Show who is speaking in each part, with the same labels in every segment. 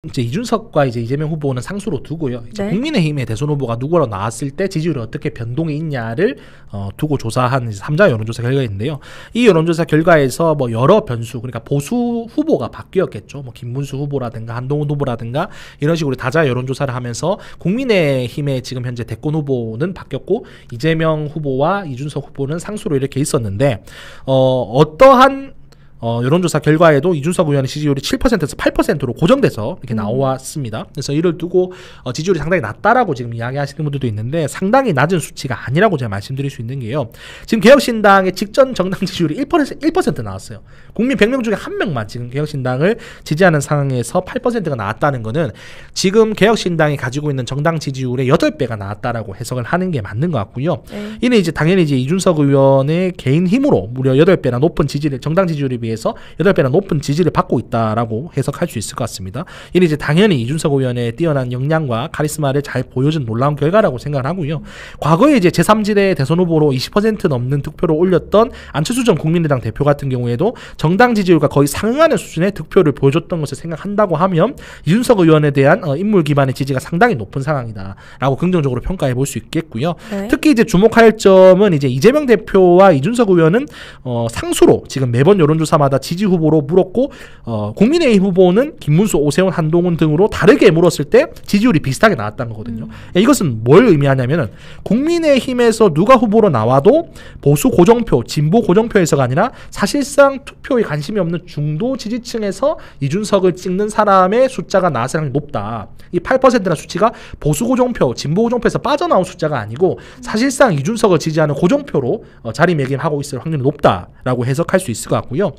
Speaker 1: 이제 이준석과 이제 이재명 후보는 상수로 두고요. 이제
Speaker 2: 네.
Speaker 1: 국민의힘의 대선 후보가 누구로 나왔을 때 지지율이 어떻게 변동이 있냐를 두고 조사한 3자 여론조사 결과인데요. 이 여론조사 결과에서 뭐 여러 변수, 그러니까 보수 후보가 바뀌었겠죠. 뭐 김문수 후보라든가 한동훈 후보라든가 이런 식으로 다자 여론조사를 하면서 국민의힘의 지금 현재 대권 후보는 바뀌었고 이재명 후보와 이준석 후보는 상수로 이렇게 있었는데 어떠한 여론조사 결과에도 이준석 의원의 지지율이 7%에서 8%로 고정돼서 이렇게 나왔습니다. 그래서 이를 두고 지지율이 상당히 낮다라고 지금 이야기하시는 분들도 있는데 상당히 낮은 수치가 아니라고 제가 말씀드릴 수 있는 게요. 지금 개혁신당의 직전 정당 지지율이 1% 나왔어요. 국민 100명 중에 1명만 지금 개혁신당을 지지하는 상황에서 8%가 나왔다는 거는 지금 개혁신당이 가지고 있는 정당 지지율의 8배가 나왔다라고 해석을 하는 게 맞는 것 같고요. 이는 이제 당연히 이제 이준석 의원의 개인 힘으로 무려 8배나 높은 지지를 정당 지지율에 비해서 8배나 높은 지지를 받고 있다라고 해석할 수 있을 것 같습니다. 이는 이제 당연히 이준석 의원의 뛰어난 역량과 카리스마를 잘 보여준 놀라운 결과라고 생각을 하고요. 과거에 이제 제3지대 대선 후보로 20% 넘는 득표를 올렸던 안철수 전 국민의당 대표 같은 경우에도 정당 지지율과 거의 상응하는 수준의 득표를 보여줬던 것을 생각한다고 하면 이준석 의원에 대한 인물 기반의 지지가 상당히 높은 상황이다라고 긍정적으로 평가해 볼 수 있겠고요.
Speaker 2: 네.
Speaker 1: 특히 이제 주목할 점은 이제 이재명 대표와 이준석 의원은 상수로 지금 매번 여론조사마다 지지 후보로 물었고 국민의힘 후보는 김문수, 오세훈, 한동훈 등으로 다르게 물었을 때 지지율이 비슷하게 나왔다는 거거든요. 이것은 뭘 의미하냐면은 국민의힘에서 누가 후보로 나와도 보수 고정표, 진보 고정표에서가 아니라 사실상 투표에 관심이 없는 중도 지지층에서 이준석을 찍는 사람의 숫자가 나왔을 높다. 이 8%라는 수치가 보수 고정표, 진보 고정표에서 빠져나온 숫자가 아니고 사실상 이준석을 지지하는 고정표로 자리매김하고 있을 확률이 높다라고 해석할 수 있을 것 같고요.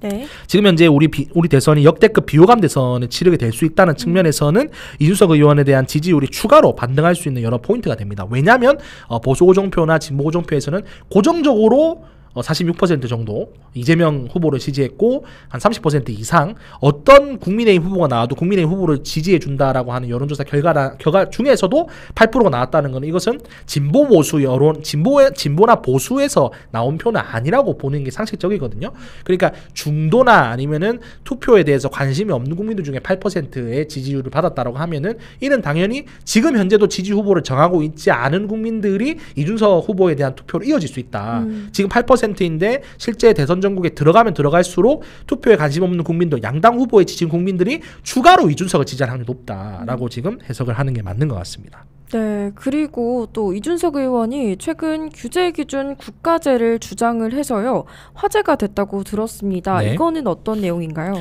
Speaker 2: 네.
Speaker 1: 지금 현재 우리 대선이 역대급 비호감 대선을 치르게 될 수 있다는 측면에서는 이준석 의원에 대한 지지율이 추가로 반등할 수 있는 여러 포인트가 됩니다. 왜냐하면 보수 고정표나 진보 고정표에서는 고정적으로 46% 정도 이재명 후보를 지지했고 한 30% 이상 어떤 국민의힘 후보가 나와도 국민의힘 후보를 지지해 준다라고 하는 여론조사 결과 중에서도 8%가 나왔다는 것은 이것은 진보 보수 여론 진보나 보수에서 나온 표는 아니라고 보는 게 상식적이거든요. 그러니까 중도나 아니면은 투표에 대해서 관심이 없는 국민들 중에 8%의 지지율을 받았다라고 하면은 이는 당연히 지금 현재도 지지 후보를 정하고 있지 않은 국민들이 이준석 후보에 대한 투표로 이어질 수 있다. 지금 8%인데 실제 대선 전국에 들어가면 들어갈수록 투표에 관심 없는 국민들, 양당 후보에 지진 국민들이 추가로 이준석을 지지할 확률이 높다라고 지금 해석을 하는 게 맞는 것 같습니다.
Speaker 2: 네, 그리고 또 이준석 의원이 최근 규제 기준 국가제를 주장을 해서요 화제가 됐다고 들었습니다.
Speaker 1: 네.
Speaker 2: 이거는 어떤 내용인가요?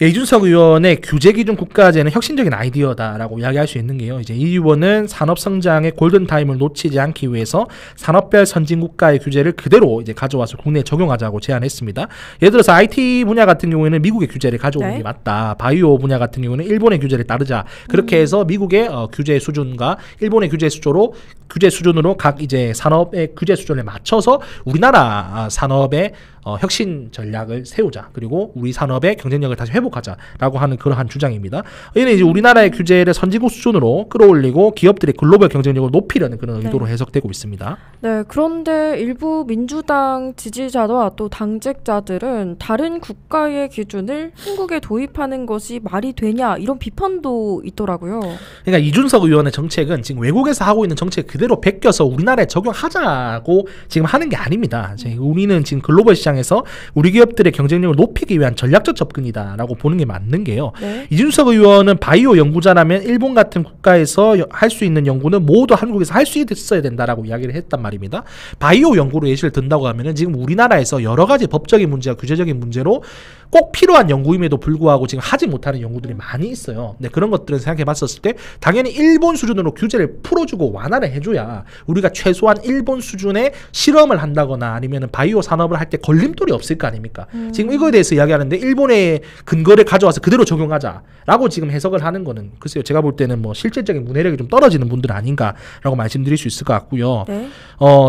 Speaker 1: 예, 이준석 의원의 규제 기준 국가제는 혁신적인 아이디어다라고 이야기할 수 있는 게요. 이제 이 의원은 산업 성장의 골든 타임을 놓치지 않기 위해서 산업별 선진 국가의 규제를 그대로 이제 가져와서 국내에 적용하자고 제안했습니다. 예를 들어서 IT 분야 같은 경우에는 미국의 규제를 가져오는 게 맞다. 바이오 분야 같은 경우는 일본의 규제를 따르자. 그렇게 해서 미국의 규제 수준과 일본의 규제 수준으로 각 이제 산업의 규제 수준에 맞춰서 우리나라 산업의 혁신 전략을 세우자. 그리고 우리 산업의 경쟁력을 다시 회복하자라고 하는 그러한 주장입니다. 이는 이제 우리나라의 규제를 선진국 수준으로 끌어올리고 기업들의 글로벌 경쟁력을 높이려는 그런 의도로 해석되고 있습니다.
Speaker 2: 네, 그런데 일부 민주당 지지자와 또 당직자들은 다른 국가의 기준을 한국에 도입하는 것이 말이 되냐 이런 비판도 있더라고요.
Speaker 1: 그러니까 이준석 의원의 정책은 지금 외국에서 하고 있는 정책 그대로 베껴서 우리나라에 적용하자고 지금 하는 게 아닙니다. 우리는 지금 글로벌 시장에서 우리 기업들의 경쟁력을 높이기 위한 전략적 접근이다라고 보는 게 맞는 게요.
Speaker 2: 네.
Speaker 1: 이준석 의원은 바이오 연구자라면 일본 같은 국가에서 할 수 있는 연구는 모두 한국에서 할 수 있어야 된다라고 이야기를 했단 말입니다. 바이오 연구로 예시를 든다고 하면은 지금 우리나라에서 여러 가지 법적인 문제와 규제적인 문제로 꼭 필요한 연구임에도 불구하고 지금 하지 못하는 연구들이 많이 있어요. 근데 그런 것들을 생각해 봤었을 때 당연히 일본 수준으로 규제를 풀어주고 완화를 해줘야 우리가 최소한 일본 수준의 실험을 한다거나 아니면 바이오 산업을 할 때 걸림돌이 없을 거 아닙니까? 지금 이거에 대해서 이야기하는데 일본의 근거를 가져와서 그대로 적용하자라고 지금 해석을 하는 거는 글쎄요. 제가 볼 때는 뭐 실질적인 문해력이 좀 떨어지는 분들 아닌가라고 말씀드릴 수 있을 것 같고요.
Speaker 2: 네.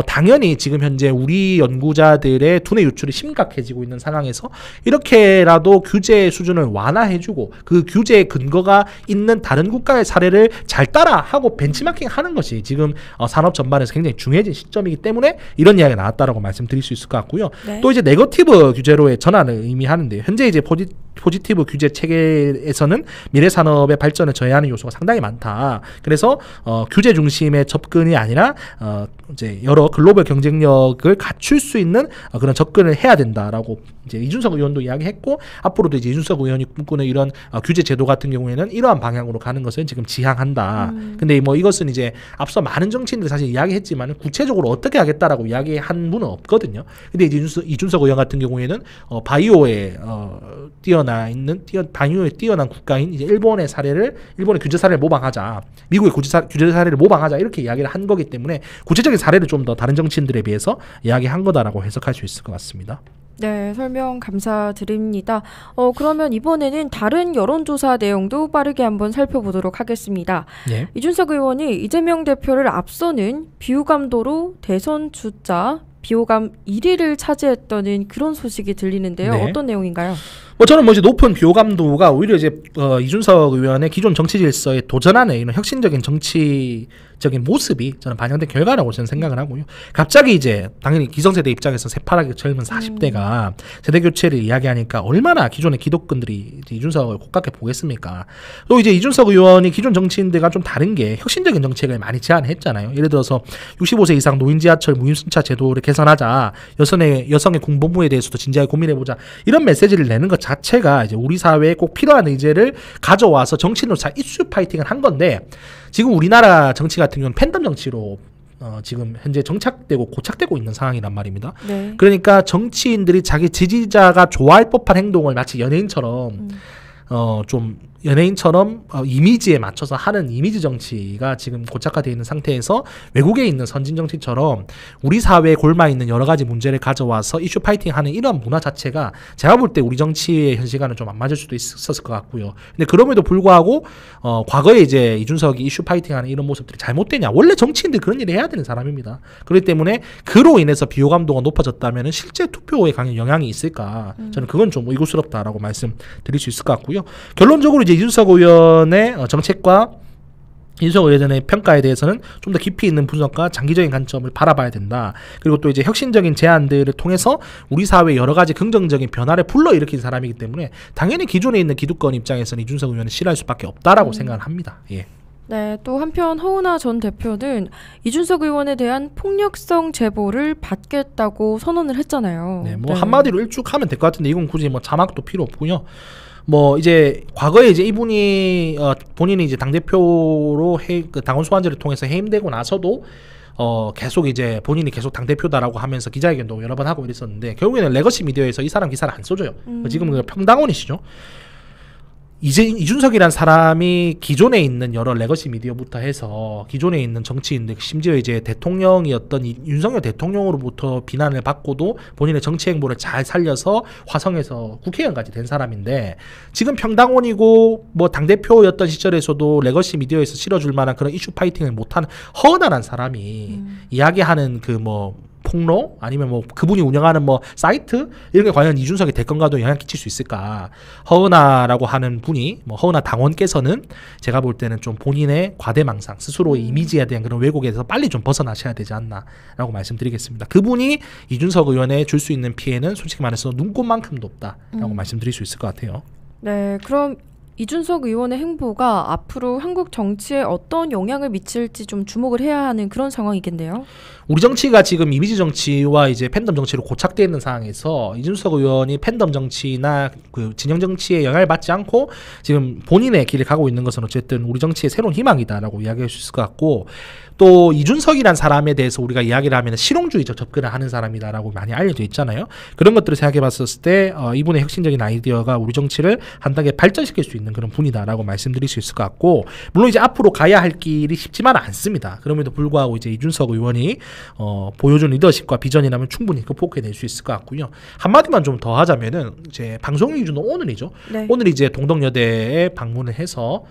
Speaker 1: 당연히 지금 현재 우리 연구자들의 두뇌 유출이 심각해지고 있는 상황에서 이렇게라도 규제 수준을 완화해주고 그 규제의 근거가 있는 다른 국가의 사례를 잘 따라하고 벤치마킹 하는 것이 지금 산업 전반에서 굉장히 중요해진 시점이기 때문에 이런 이야기가 나왔다라고 말씀드릴 수 있을 것 같고요.
Speaker 2: 네.
Speaker 1: 또 이제 네거티브 규제로의 전환을 의미하는데 현재 이제 포지티브 규제 체계에서는 미래 산업의 발전을 저해하는 요소가 상당히 많다. 그래서 규제 중심의 접근이 아니라 이제 여러 글로벌 경쟁력을 갖출 수 있는 그런 접근을 해야 된다라고 이제 이준석 의원도 이야기했고, 앞으로도 이제 이준석 의원이 꿈꾸는 이런 규제 제도 같은 경우에는 이러한 방향으로 가는 것을 지금 지향한다. 근데 뭐 이것은 이제 앞서 많은 정치인들이 사실 이야기했지만 구체적으로 어떻게 하겠다라고 이야기한 분은 없거든요. 근데 이제 이준석 의원 같은 경우에는 바이오에 뛰어난 국가인 이제 일본의 규제 사례를 모방하자, 미국의 규제 사례를 모방하자, 이렇게 이야기를 한 거기 때문에 구체적인 사례를 좀 더 다른 정치인들에 비해서 이야기한 거다라고 해석할 수 있을 것 같습니다.
Speaker 2: 네, 설명 감사드립니다. 그러면 이번에는 다른 여론조사 내용도 빠르게 한번 살펴보도록 하겠습니다.
Speaker 1: 예.
Speaker 2: 이준석 의원이 이재명 대표를 앞서는 비호감도로 대선 주자 비호감 1위를 차지했다는 그런 소식이 들리는데요.
Speaker 1: 네.
Speaker 2: 어떤 내용인가요?
Speaker 1: 저는 이제 높은 비호감도가 오히려 이제 이준석 의원의 기존 정치 질서에 도전하는 이런 혁신적인 정치적인 모습이 저는 반영된 결과라고 저는 생각을 하고요. 갑자기 이제 당연히 기성세대 입장에서 새파랗게 젊은 40대가 세대 교체를 이야기하니까 얼마나 기존의 기독권들이 이제 이준석을 곱깝게 보겠습니까? 또 이제 이준석 의원이 기존 정치인들과 좀 다른 게 혁신적인 정책을 많이 제안했잖아요. 예를 들어서 65세 이상 노인 지하철 무임승차 제도를 개선하자, 여성의 공복무에 대해서도 진지하게 고민해보자, 이런 메시지를 내는 것 자체가 이제 우리 사회에 꼭 필요한 의제를 가져와서 정치인으로 잘 이슈 파이팅을 한 건데, 지금 우리나라 정치 같은 경우는 팬덤 정치로 지금 현재 정착되고 고착되고 있는 상황이란 말입니다.
Speaker 2: 네.
Speaker 1: 그러니까 정치인들이 자기 지지자가 좋아할 법한 행동을 마치 연예인처럼 이미지에 맞춰서 하는 이미지 정치가 지금 고착화되어 있는 상태에서 외국에 있는 선진 정치처럼 우리 사회에 골마 있는 여러 가지 문제를 가져와서 이슈 파이팅하는 이런 문화 자체가 제가 볼 때 우리 정치의 현실과는 좀 안 맞을 수도 있었을 것 같고요. 근데 그럼에도 불구하고 과거에 이제 이준석이 이슈 파이팅하는 이런 모습들이 잘못되냐? 원래 정치인들 그런 일을 해야 되는 사람입니다. 그렇기 때문에 그로 인해서 비호감도가 높아졌다면 실제 투표에 강한 영향이 있을까? 저는 그건 좀 의구스럽다라고 말씀드릴 수 있을 것 같고요. 결론적으로 이제 이준석 의원의 정책과 이준석 의원의 평가에 대해서는 좀 더 깊이 있는 분석과 장기적인 관점을 바라봐야 된다. 그리고 또 이제 혁신적인 제안들을 통해서 우리 사회 여러 가지 긍정적인 변화를 불러일으킨 사람이기 때문에 당연히 기존에 있는 기득권 입장에서는 이준석 의원을 싫어할 수밖에 없다라고 생각을 합니다. 예.
Speaker 2: 네, 또 한편 허은하 전 대표는 이준석 의원에 대한 폭력성 제보를 받겠다고 선언을 했잖아요.
Speaker 1: 네, 뭐 한마디로 일축하면 될 것 같은데 이건 굳이 뭐 자막도 필요 없고요. 뭐 이제 과거에 이제 이분이 본인이 이제 당대표로 당원 소환제를 통해서 해임되고 나서도 계속 이제 본인이 계속 당대표다라고 하면서 기자회견도 여러 번 하고 이랬었는데, 결국에는 레거시 미디어에서 이 사람 기사를 안 써줘요. 지금은 평당원이시죠. 이제 이준석이란 사람이 기존에 있는 여러 레거시 미디어부터 해서 기존에 있는 정치인들, 심지어 이제 대통령이었던 윤석열 대통령으로부터 비난을 받고도 본인의 정치 행보를 잘 살려서 화성에서 국회의원까지 된 사람인데, 지금 평당원이고 뭐 당대표였던 시절에서도 레거시 미디어에서 실어줄 만한 그런 이슈 파이팅을 못하는 허은하란 사람이 이야기하는 그 뭐 폭로 아니면 뭐 그분이 운영하는 뭐 사이트 이런 게 과연 이준석의 대권과도 영향 끼칠 수 있을까? 허은하라고 하는 분이, 뭐 허은하 당원께서는 제가 볼 때는 좀 본인의 과대망상, 스스로의 이미지에 대한 그런 왜곡에서 빨리 좀 벗어나셔야 되지 않나라고 말씀드리겠습니다. 그분이 이준석 의원에 줄 수 있는 피해는 솔직히 말해서 눈꽃만큼도 없다라고 말씀드릴 수 있을 것 같아요.
Speaker 2: 네, 그럼 이준석 의원의 행보가 앞으로 한국 정치에 어떤 영향을 미칠지 좀 주목을 해야 하는 그런 상황이겠네요.
Speaker 1: 우리 정치가 지금 이미지 정치와 이제 팬덤 정치로 고착되어 있는 상황에서 이준석 의원이 팬덤 정치나 그 진영 정치에 영향을 받지 않고 지금 본인의 길을 가고 있는 것은 어쨌든 우리 정치의 새로운 희망이다라고 이야기할 수 있을 것 같고, 또 이준석이란 사람에 대해서 우리가 이야기를 하면 실용주의적 접근을 하는 사람이다라고 많이 알려져 있잖아요. 그런 것들을 생각해 봤을 때 이분의 혁신적인 아이디어가 우리 정치를 한 단계 발전시킬 수 있는 그런 분이다라고 말씀드릴 수 있을 것 같고, 물론 이제 앞으로 가야 할 길이 쉽지만은 않습니다. 그럼에도 불구하고 이제 이준석 의원이 보여준 리더십과 비전이라면 충분히 극복해낼 수 있을 것 같고요. 한마디만 좀 더 하자면은 이제 방송 기준은 오늘이죠.
Speaker 2: 네.
Speaker 1: 오늘 이제 동덕여대에 방문을 해서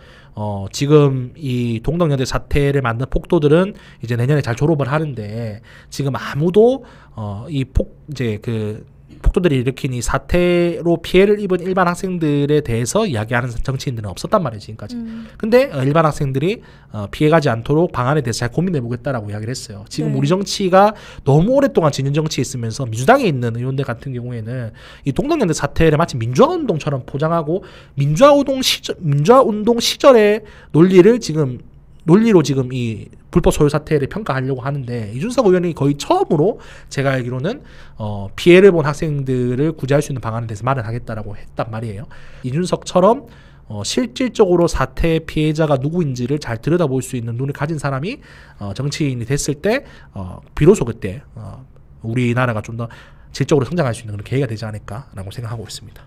Speaker 1: 지금 이 동덕여대 사태를 만든 폭도들은 이제 내년에 잘 졸업을 하는데 지금 아무도 이제 그 폭도들이 일으킨 이 사태로 피해를 입은 일반 학생들에 대해서 이야기하는 정치인들은 없었단 말이에요 지금까지. 근데 일반 학생들이 피해가지 않도록 방안에 대해서 잘 고민해보겠다라고 이야기를 했어요. 지금
Speaker 2: 네.
Speaker 1: 우리 정치가 너무 오랫동안 진영 정치에 있으면서 민주당에 있는 의원들 같은 경우에는 이 동덕연대 사태를 마치 민주화운동처럼 포장하고 민주화운동 시절의 논리로 지금 이 불법 소유 사태를 평가하려고 하는데, 이준석 의원이 거의 처음으로 제가 알기로는 피해를 본 학생들을 구제할 수 있는 방안에 대해서 마련하겠다라고 했단 말이에요. 이준석처럼 실질적으로 사태 피해자가 누구인지를 잘 들여다볼 수 있는 눈을 가진 사람이 정치인이 됐을 때 비로소 그때 우리나라가 좀 더 질적으로 성장할 수 있는 그런 계기가 되지 않을까라고 생각하고 있습니다.